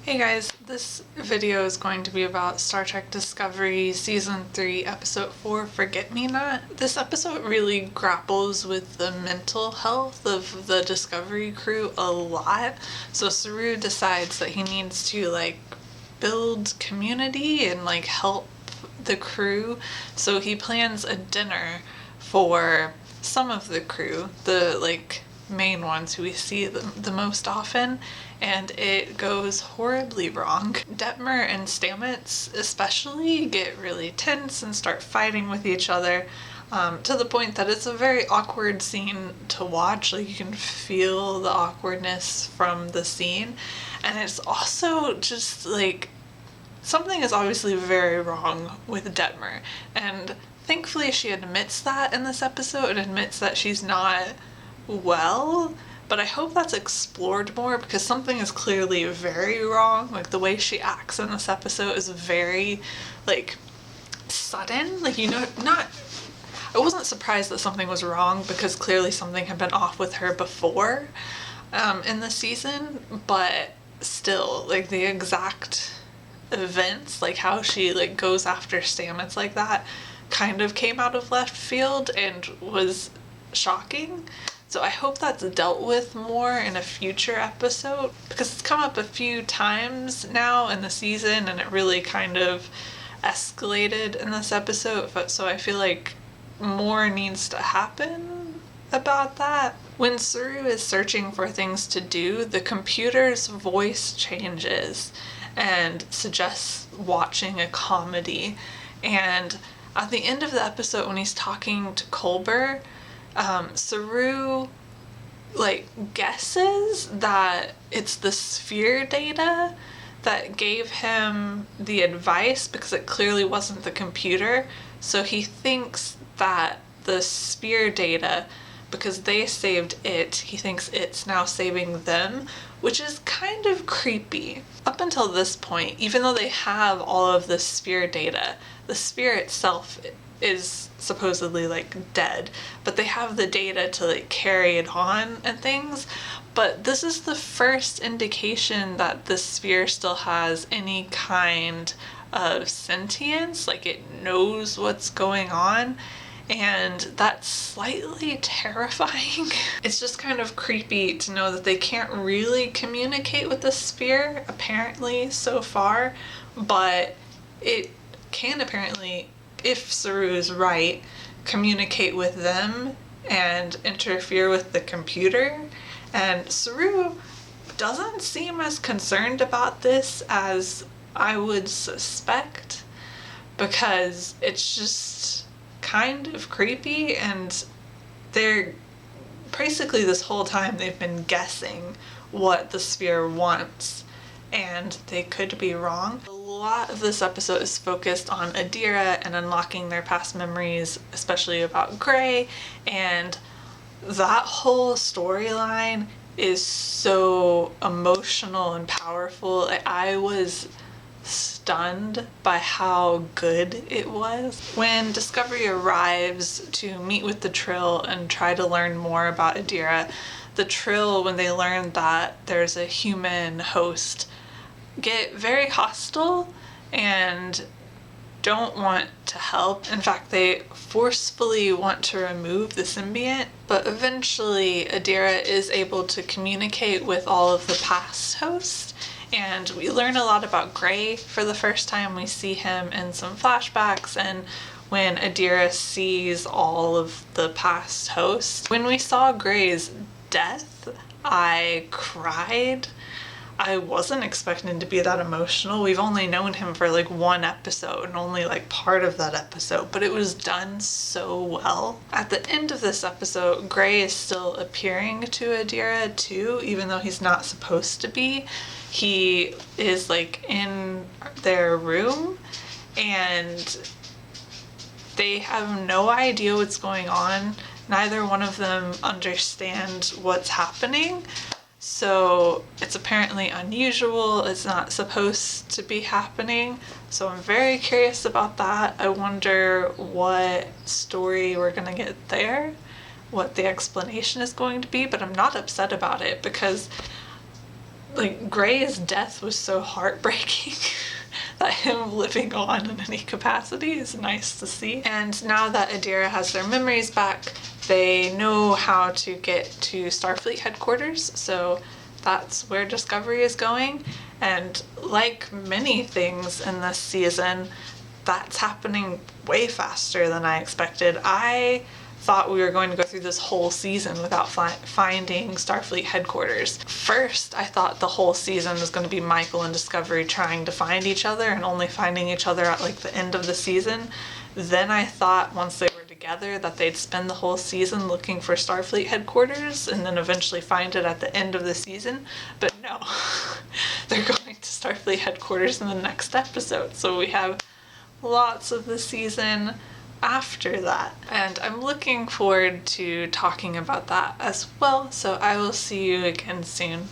Hey guys, this video is going to be about Star Trek Discovery Season 3, Episode 4, Forget Me Not. This episode really grapples with the mental health of the Discovery crew a lot. So Saru decides that he needs to build community and help the crew. So he plans a dinner for some of the crew, the main ones who we see the most often, and it goes horribly wrong. Detmer and Stamets especially get really tense and start fighting with each other, to the point that it's a very awkward scene to watch. You can feel the awkwardness from the scene, and it's also just something is obviously very wrong with Detmer, and thankfully she admits that in this episode, and admits that she's not well, but I hope that's explored more because something is clearly very wrong. The way she acts in this episode is very sudden. I wasn't surprised that something was wrong because clearly something had been off with her before in the season, but still the exact events, how she goes after Stamets like that, kind of came out of left field and was shocking. So I hope that's dealt with more in a future episode, because it's come up a few times now in the season and it really kind of escalated in this episode. So I feel like more needs to happen about that. When Saru is searching for things to do, the computer's voice changes and suggests watching a comedy. And at the end of the episode, when he's talking to Culber, Saru guesses that it's the sphere data that gave him the advice, because it clearly wasn't the computer. So he thinks that the sphere data, because they saved it, he thinks it's now saving them, which is kind of creepy. Up until this point, even though they have all of the sphere data, the sphere itself is supposedly dead, but they have the data to carry it on and things. But this is the first indication that the sphere still has any kind of sentience, it knows what's going on, and that's slightly terrifying. It's just kind of creepy to know that they can't really communicate with the sphere, apparently, so far, but it can apparently, if Saru is right, communicate with them and interfere with the computer. And Saru doesn't seem as concerned about this as I would suspect, because it's just kind of creepy, and they're basically, this whole time they've been guessing what the sphere wants, and they could be wrong. A lot of this episode is focused on Adira and unlocking their past memories, especially about Gray, and that whole storyline is so emotional and powerful. I was stunned by how good it was. When Discovery arrives to meet with the Trill and try to learn more about Adira, the Trill, when they learn that there's a human host, get very hostile and don't want to help. In fact, they forcefully want to remove the symbiont, but eventually Adira is able to communicate with all of the past hosts, and we learn a lot about Gray for the first time. We see him in some flashbacks, and when Adira sees all of the past hosts. When we saw Gray's death, I cried. I wasn't expecting to be that emotional. We've only known him for one episode, and only part of that episode, but it was done so well. At the end of this episode, Gray is still appearing to Adira too, even though he's not supposed to be. He is in their room, and they have no idea what's going on. Neither one of them understand what's happening. So it's apparently unusual. It's not supposed to be happening. So I'm very curious about that. I wonder what story we're gonna get there, what the explanation is going to be, but I'm not upset about it, because like, Gray's death was so heartbreaking that him living on in any capacity is nice to see. And now that Adira has their memories back, they know how to get to Starfleet headquarters, so that's where Discovery is going. And like many things in this season, that's happening way faster than I expected. I thought we were going to go through this whole season without finding Starfleet headquarters. First, I thought the whole season was going to be Michael and Discovery trying to find each other and only finding each other at like the end of the season. Then I thought once they were together that they'd spend the whole season looking for Starfleet headquarters and then eventually find it at the end of the season. But no, they're going to Starfleet headquarters in the next episode. So we have lots of the season after that. And I'm looking forward to talking about that as well. So I will see you again soon.